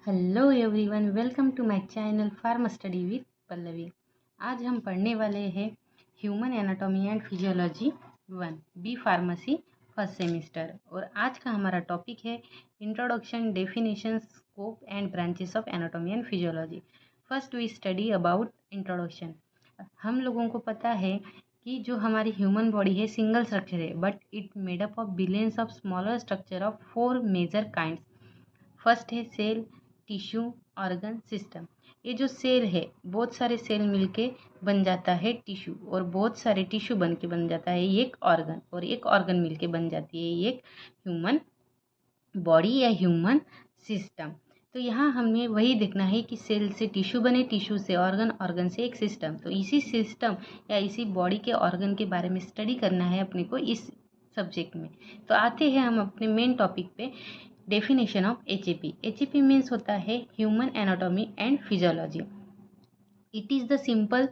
Hello everyone, welcome to my channel pharma study with Pallavi. आज हम पढ़ने वाले हैं human anatomy and physiology 1 B pharmacy first semester. और आज का हमारा टॉपिक है introduction, definition, scope and branches of anatomy and physiology. First we study about introduction. हम लोगों को पता है कि जो हमारी ह्यूमन बॉडी है सिंगल स्ट्रक्चर है, but it made up of billions of smaller structure of 4 major kinds. First है सेल, टिश्यू, ऑर्गन, सिस्टम। ये जो सेल है, बहुत सारे सेल मिलके बन जाता है टिश्यू, और बहुत सारे टिश्यू बन के बन जाता है एक ऑर्गन, और एक ऑर्गन मिलके बन जाती है एक ह्यूमन बॉडी या ह्यूमन सिस्टम। तो यहाँ हमें वही देखना है कि सेल से टिश्यू बने, टिश्यू से ऑर्गन, ऑर्गन से एक सिस्टम। तो इसी सिस्टम या इसी बॉडी के ऑर्गन के बारे में स्टडी करना है अपने को इस सब्जेक्ट में। तो आते हैं हम अपने मेन टॉपिक पे, definition of HAP। HAP means होता है human anatomy and physiology. It is the simple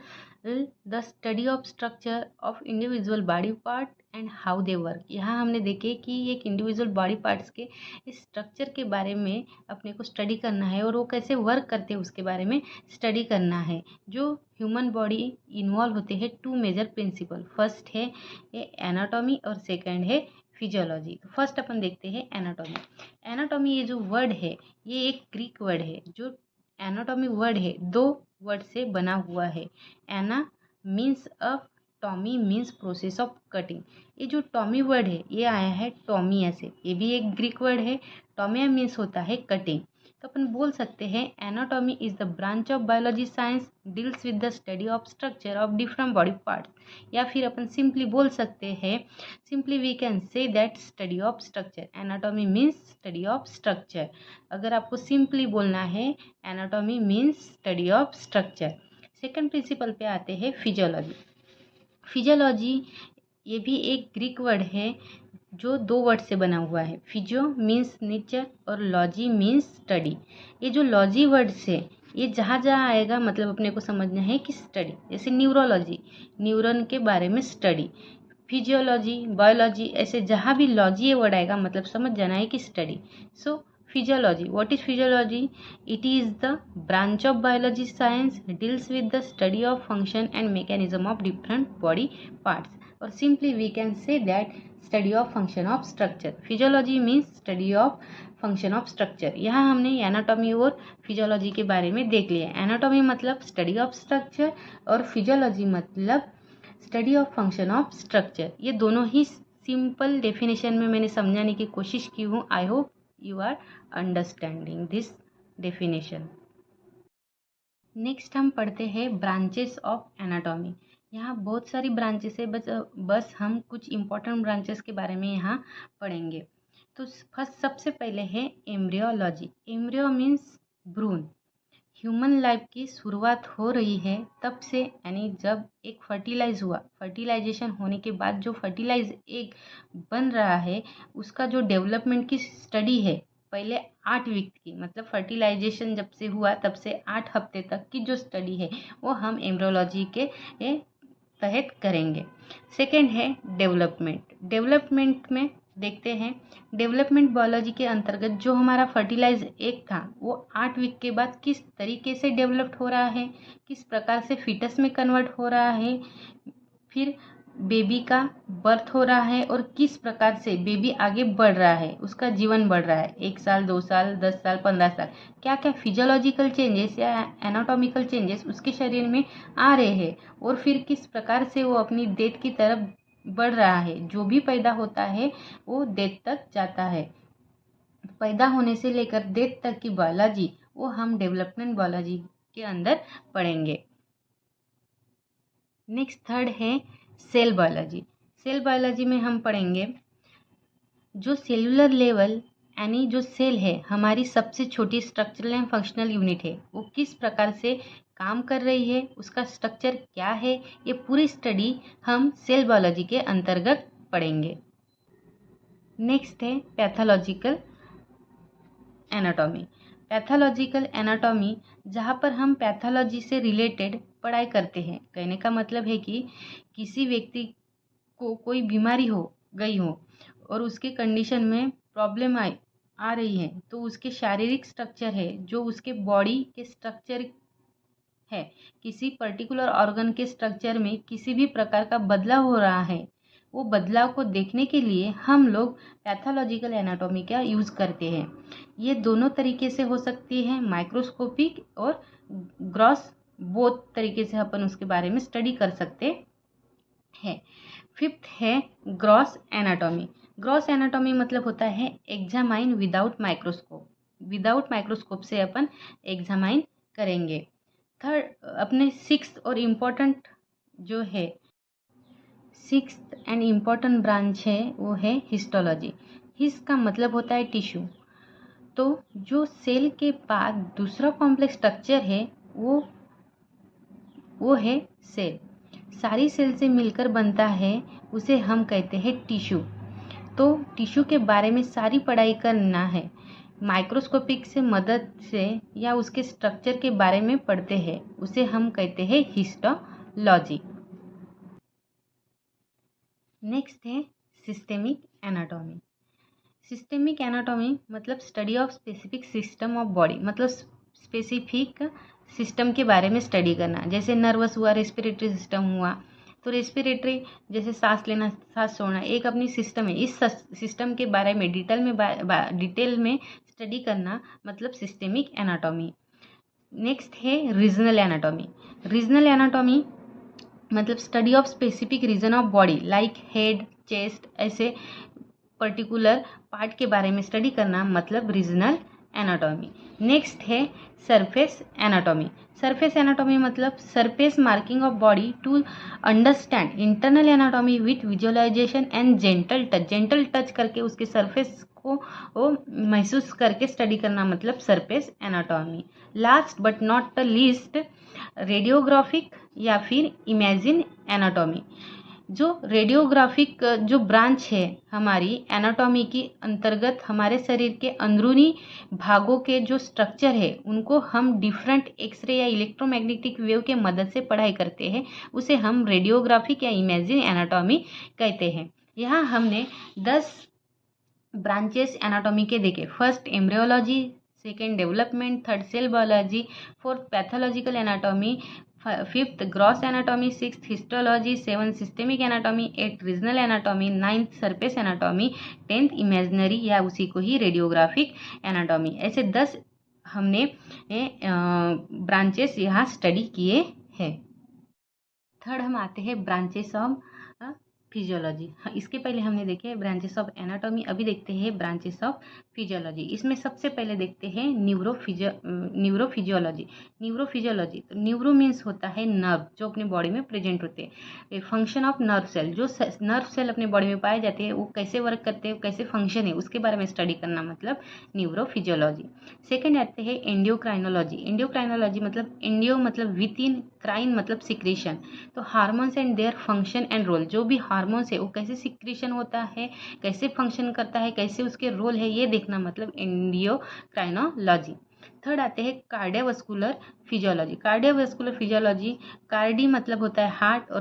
the study of structure of individual body part and how they work. यहाँ हमने देखे कि एक इंडिविजुअल बॉडी पार्ट्स के इस स्ट्रक्चर के बारे में अपने को स्टडी करना है, और वो कैसे वर्क करते हैं उसके बारे में स्टडी करना है। जो ह्यूमन बॉडी इन्वॉल्व होते हैं 2 मेजर प्रिंसिपल, फर्स्ट है एनाटॉमी और सेकंड है फिजियोलॉजी। तो फर्स्ट अपन देखते हैं एनाटॉमी। एनाटॉमी ये जो वर्ड है, ये एक ग्रीक वर्ड है। जो एनाटॉमी वर्ड है 2 वर्ड से बना हुआ है। Ana means uh, tomy means process of cutting. ये जो टॉमी वर्ड है ये आया है टॉमिया से, ये भी एक ग्रीक वर्ड है। टॉमिया मीन्स होता है कटिंग। तो अपन बोल सकते हैं anatomy is the branch of biology science deals with the study of structure of different body parts. या फिर अपन सिंपली बोल सकते हैं, simply we can say that study of structure. Anatomy means study of structure. अगर आपको simply बोलना है, anatomy means study of structure. Second principle पे आते हैं फिजियोलॉजी। फिजियोलॉजी ये भी एक ग्रीक वर्ड है जो 2 वर्ड से बना हुआ है। फिजियो मीन्स नेचर और लॉजी मीन्स स्टडी। ये जो लॉजी वर्ड से ये जहाँ जहाँ आएगा मतलब अपने को समझना है कि स्टडी। जैसे न्यूरोलॉजी, न्यूरॉन के बारे में स्टडी। फिजियोलॉजी, बायोलॉजी, ऐसे जहाँ भी लॉजी ये वर्ड आएगा मतलब समझ जाना है कि study. So physiology, what is physiology? It is the branch of biology science deals with the study of function and mechanism of different body parts. और simply we can say that study of function of structure. Physiology means study of function of structure. यहाँ हमने anatomy और physiology के बारे में देख लिया। Anatomy मतलब स्टडी ऑफ स्ट्रक्चर और फिजियोलॉजी मतलब study of function of structure. ये दोनों ही सिंपल डेफिनेशन में मैंने समझाने की कोशिश की हूँ। I hope you are understanding this definition. Next हम पढ़ते हैं ब्रांचेस ऑफ एनाटॉमी। यहाँ बहुत सारी ब्रांचेस है, बस हम कुछ इम्पोर्टेंट ब्रांचेस के बारे में यहाँ पढ़ेंगे। तो फर्स्ट सबसे पहले है एम्ब्रियोलॉजी। एम्ब्रियो मीन्स भ्रूण। ह्यूमन लाइफ की शुरुआत हो रही है तब से, यानी जब एक फर्टिलाइज हुआ, फर्टिलाइजेशन होने के बाद जो फर्टिलाइज एक बन रहा है उसका जो डेवलपमेंट की स्टडी है, पहले 8 वीक की, मतलब फर्टिलाइजेशन जब से हुआ तब से 8 हफ्ते तक की जो स्टडी है वो हम एम्ब्रियोलॉजी के तहत करेंगे। सेकेंड है डेवलपमेंट। डेवलपमेंट में देखते हैं, डेवलपमेंट बायोलॉजी के अंतर्गत जो हमारा फर्टिलाइज एग था वो 8 वीक के बाद किस तरीके से डेवलप्ड हो रहा है, किस प्रकार से फीटस में कन्वर्ट हो रहा है, फिर बेबी का बर्थ हो रहा है और किस प्रकार से बेबी आगे बढ़ रहा है, उसका जीवन बढ़ रहा है, 1 साल, 2 साल, 10 साल, 15 साल, क्या क्या फिजियोलॉजिकल चेंजेस या एनाटॉमिकल चेंजेस उसके शरीर में आ रहे हैं, और फिर किस प्रकार से वो अपनी डेथ की तरफ बढ़ रहा है। जो भी पैदा होता है वो डेथ तक जाता है। पैदा होने से लेकर डेथ तक की बायोलॉजी वो हम डेवलपमेंट बायोलॉजी के अंदर पढ़ेंगे। नेक्स्ट थर्ड है सेल बायोलॉजी। सेल बायोलॉजी में हम पढ़ेंगे जो सेलुलर लेवल, यानी जो सेल है हमारी सबसे छोटी स्ट्रक्चरल एंड फंक्शनल यूनिट है, वो किस प्रकार से काम कर रही है, उसका स्ट्रक्चर क्या है, ये पूरी स्टडी हम सेल बायोलॉजी के अंतर्गत पढ़ेंगे। नेक्स्ट है पैथोलॉजिकल एनाटॉमी। पैथोलॉजिकल एनाटॉमी जहाँ पर हम पैथोलॉजी से रिलेटेड पढ़ाई करते हैं। कहने का मतलब है कि किसी व्यक्ति को कोई बीमारी हो गई हो और उसके कंडीशन में प्रॉब्लम आई, आ रही है तो उसके शारीरिक स्ट्रक्चर है, जो उसके बॉडी के स्ट्रक्चर है, किसी पर्टिकुलर ऑर्गन के स्ट्रक्चर में किसी भी प्रकार का बदलाव हो रहा है, वो बदलाव को देखने के लिए हम लोग पैथोलॉजिकल एनाटॉमी का यूज़ करते हैं। ये दोनों तरीके से हो सकती है, माइक्रोस्कोपिक और ग्रॉस, बोथ तरीके से अपन उसके बारे में स्टडी कर सकते हैं। फिफ्थ है ग्रॉस एनाटॉमी। ग्रॉस एनाटॉमी मतलब होता है examine without microscope. Without microscope से अपन एग्जामाइन करेंगे। थर्ड अपने सिक्स्थ और इम्पोर्टेंट जो है, सिक्स्थ एंड इम्पोर्टेंट ब्रांच है वो है हिस्टोलॉजी। हिस्ट का मतलब होता है टिश्यू। तो जो सेल के बाद दूसरा कॉम्प्लेक्स स्ट्रक्चर है वो है सेल। सारी सेल से मिलकर बनता है, उसे हम कहते हैं टिश्यू। तो टिश्यू के बारे में सारी पढ़ाई करना है, माइक्रोस्कोपिक से मदद से या उसके स्ट्रक्चर के बारे में पढ़ते हैं, उसे हम कहते हैं हिस्टोलॉजी। नेक्स्ट है सिस्टेमिक एनाटॉमी। सिस्टेमिक एनाटॉमी मतलब study of specific system of body, मतलब स्पेसिफिक सिस्टम के बारे में स्टडी करना। जैसे नर्वस हुआ, रेस्पिरेटरी सिस्टम हुआ, तो रेस्पिरेटरी जैसे सांस लेना, सांस छोड़ना, एक अपनी सिस्टम है। इस सिस्टम के बारे में डिटेल में स्टडी करना मतलब सिस्टेमिक एनाटॉमी। नेक्स्ट है रीजनल एनाटॉमी। रीजनल एनाटॉमी मतलब study of specific region of body like head, chest, ऐसे पर्टिकुलर पार्ट के बारे में स्टडी करना मतलब रीजनल एनाटॉमी। नेक्स्ट है सरफेस एनाटॉमी। सरफेस एनाटॉमी मतलब surface marking of body to understand internal anatomy with visualisation and gentle touch. Gentle touch करके उसके सरफेस को वो महसूस करके स्टडी करना मतलब surface anatomy. Last but not the least radiographic या फिर इमेजिन एनाटॉमी। जो रेडियोग्राफिक जो ब्रांच है हमारी एनाटॉमी की अंतर्गत, हमारे शरीर के अंदरूनी भागों के जो स्ट्रक्चर है उनको हम डिफरेंट एक्सरे या इलेक्ट्रोमैग्नेटिक वेव के मदद से पढ़ाई करते हैं, उसे हम रेडियोग्राफिक या इमेजिन एनाटॉमी कहते हैं। यहाँ हमने 10 ब्रांचेस एनाटॉमी के देखे। First embryology, second development, third cell biology, fourth pathological anatomy, fifth gross anatomy, sixth histology, seven systemic anatomy, eight regional anatomy, ninth surface anatomy, tenth imaginary या उसी को ही रेडियोग्राफिक एनाटॉमी। ऐसे 10 हमने ब्रांचेस यहाँ study किए हैं। थर्ड हम आते हैं ब्रांचेस ऑफ फिजियोलॉजी। हाँ, इसके पहले हमने देखे ब्रांचेस ऑफ एनाटॉमी, अभी देखते हैं ब्रांचेस ऑफ फिजियोलॉजी। इसमें सबसे पहले देखते हैं न्यूरोफिजियोलॉजी। न्यूरोफिजियोलॉजी, तो न्यूरो मीन्स होता है नर्व जो अपने बॉडी में प्रेजेंट होते हैं। फंक्शन ऑफ नर्व सेल, जो नर्व सेल अपने बॉडी में पाए जाते हैं वो कैसे वर्क करते हैं, कैसे फंक्शन है, उसके बारे में स्टडी करना मतलब न्यूरोफिजियोलॉजी। सेकेंड आते हैं एंडियोक्राइनोलॉजी। एंडियोक्राइनोलॉजी मतलब एंडियो मतलब विद इन, क्राइन मतलब सिक्रेशन, तो hormones and their function and role. जो भी हार्मोन्स है वो कैसे सिक्रेशन होता है, कैसे फंक्शन करता है, कैसे उसके रोल है, ये देखना मतलब एंडियोक्राइनोलॉजी। थर्ड आते हैं cardiovascular physiology. Cardiovascular physiology, cardi मतलब होता है हार्ट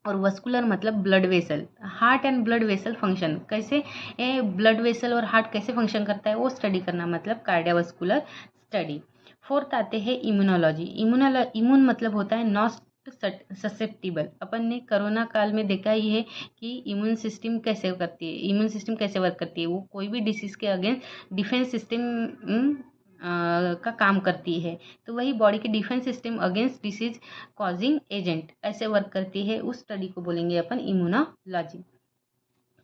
और वस्कुलर मतलब blood vessel. Heart and blood vessel function, कैसे ब्लड वेसल और हार्ट कैसे फंक्शन करता है वो स्टडी करना मतलब कार्डियोवास्कुलर स्टडी। फोर्थ आते हैं इम्यूनोलॉजी। इम्यून मतलब होता है नॉट ससेप्टिबल। अपन ने कोरोना काल में देखा ही है कि इम्यून सिस्टम कैसे करती है, इम्यून सिस्टम कैसे वर्क करती है, वो कोई भी डिसीज के अगेंस्ट डिफेंस सिस्टम का काम करती है। तो वही बॉडी के defence system against disease causing agent ऐसे वर्क करती है, उस स्टडी को बोलेंगे अपन इम्यूनोलॉजी।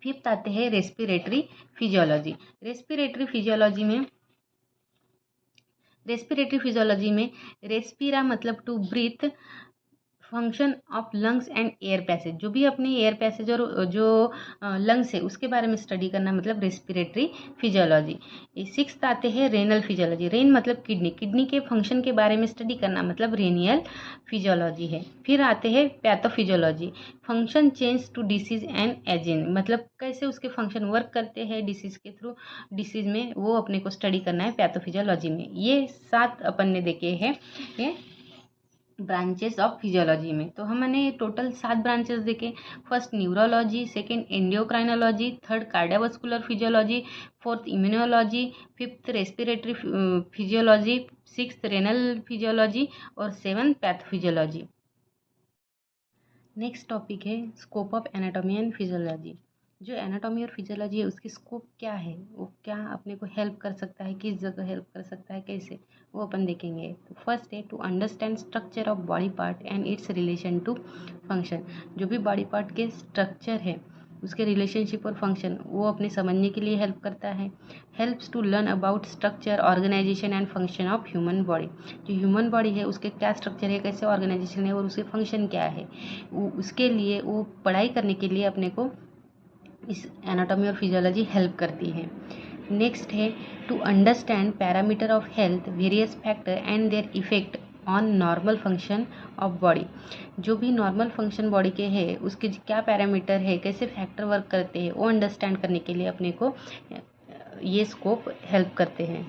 फिफ्थ आते हैं रेस्पिरेटरी फिजियोलॉजी। रेस्पिरेटरी फिजियोलॉजी में रेस्पिरा मतलब to breathe, function of lungs and air passage, जो भी अपने एयर पैसेज और जो लंग्स है उसके बारे में स्टडी करना मतलब रेस्पिरेटरी फिजियोलॉजी। सिक्स्थ आते हैं रेनल फिजियोलॉजी। रेन मतलब किडनी, किडनी के फंक्शन के बारे में स्टडी करना मतलब रेनियल फिजियोलॉजी है। फिर आते हैं pathophysiology. Function change to disease and aging, मतलब कैसे उसके फंक्शन वर्क करते हैं डिसीज के थ्रू, डिसीज में वो अपने को स्टडी करना है पैथोफिजियोलॉजी में। ये 7 अपन ने देखे हैं ब्रांचेस ऑफ फिजियोलॉजी में। तो हमने टोटल 7 ब्रांचेस देखे। First neurology, second endocrinology, third cardiovascular physiology, fourth immunology, fifth respiratory physiology, sixth renal physiology और सेवंथ पैथोफिजियोलॉजी। नेक्स्ट टॉपिक है scope of anatomy and physiology. जो एनाटॉमी और फिजियोलॉजी है उसकी स्कोप क्या है, वो क्या अपने को हेल्प कर सकता है, किस जगह हेल्प कर सकता है, कैसे, वो अपन देखेंगे। तो फर्स्ट है to understand structure of body part and its relation to function. जो भी बॉडी पार्ट के स्ट्रक्चर है उसके रिलेशनशिप और फंक्शन वो अपने समझने के लिए हेल्प करता है। Helps to learn about structure, organization and function of human body. जो ह्यूमन बॉडी है उसके क्या स्ट्रक्चर है, कैसे ऑर्गेनाइजेशन है और उसके फंक्शन क्या है, उसके लिए वो पढ़ाई करने के लिए अपने को इस एनाटॉमी और फिजियोलॉजी हेल्प करती है। नेक्स्ट है to understand parameter of health, various factor and their effect on normal function of body. जो भी नॉर्मल फंक्शन बॉडी के है उसके क्या पैरामीटर है, कैसे फैक्टर वर्क करते हैं, वो अंडरस्टैंड करने के लिए अपने को ये स्कोप हेल्प करते हैं।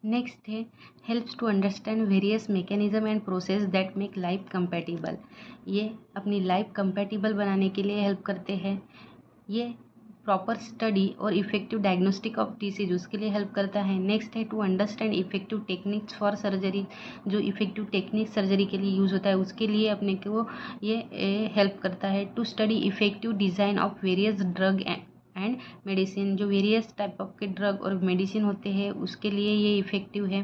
नेक्स्ट है helps to understand various mechanism and process that make life compatible. ये अपनी लाइफ कंपैटिबल बनाने के लिए हेल्प करते हैं। ये प्रॉपर स्टडी और इफेक्टिव डायग्नोस्टिक ऑफ डिसीज उसके लिए हेल्प करता है। नेक्स्ट है to understand effective techniques for surgery. जो इफेक्टिव टेक्निक सर्जरी के लिए यूज़ होता है उसके लिए अपने को ये हेल्प करता है। To study effective design of various drug and medicine. जो वेरियस टाइप ऑफ के ड्रग और मेडिसिन होते हैं उसके लिए ये इफेक्टिव है।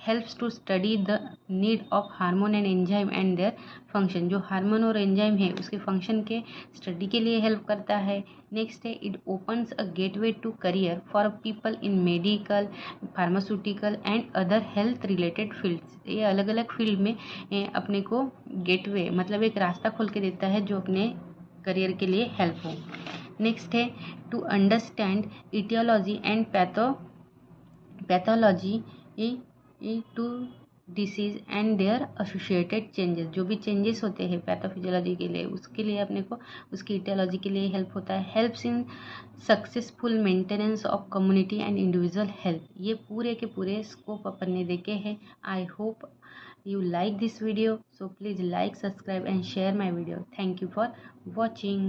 Helps to study the need of hormone and enzyme and their function. जो हार्मोन और एंजाइम है उसके फंक्शन के स्टडी के लिए हेल्प करता है। नेक्स्ट है it opens a gateway to career for people in medical, pharmaceutical and other health related fields. ये अलग अलग फील्ड में अपने को गेटवे मतलब एक रास्ता खोल के देता है जो अपने करियर के लिए हेल्प हो। नेक्स्ट है to understand etiology and pathology to disease and their associated changes. जो भी चेंजेस होते हैं पैथोफिजियोलॉजी के लिए उसके लिए अपने को उसकी इटियोलॉजी के लिए हेल्प होता है। Helps in successful maintenance of community and individual health. ये पूरे के पूरे स्कोप अपन ने देखे हैं। I hope you like this video, so please like, subscribe and share my video. Thank you for watching.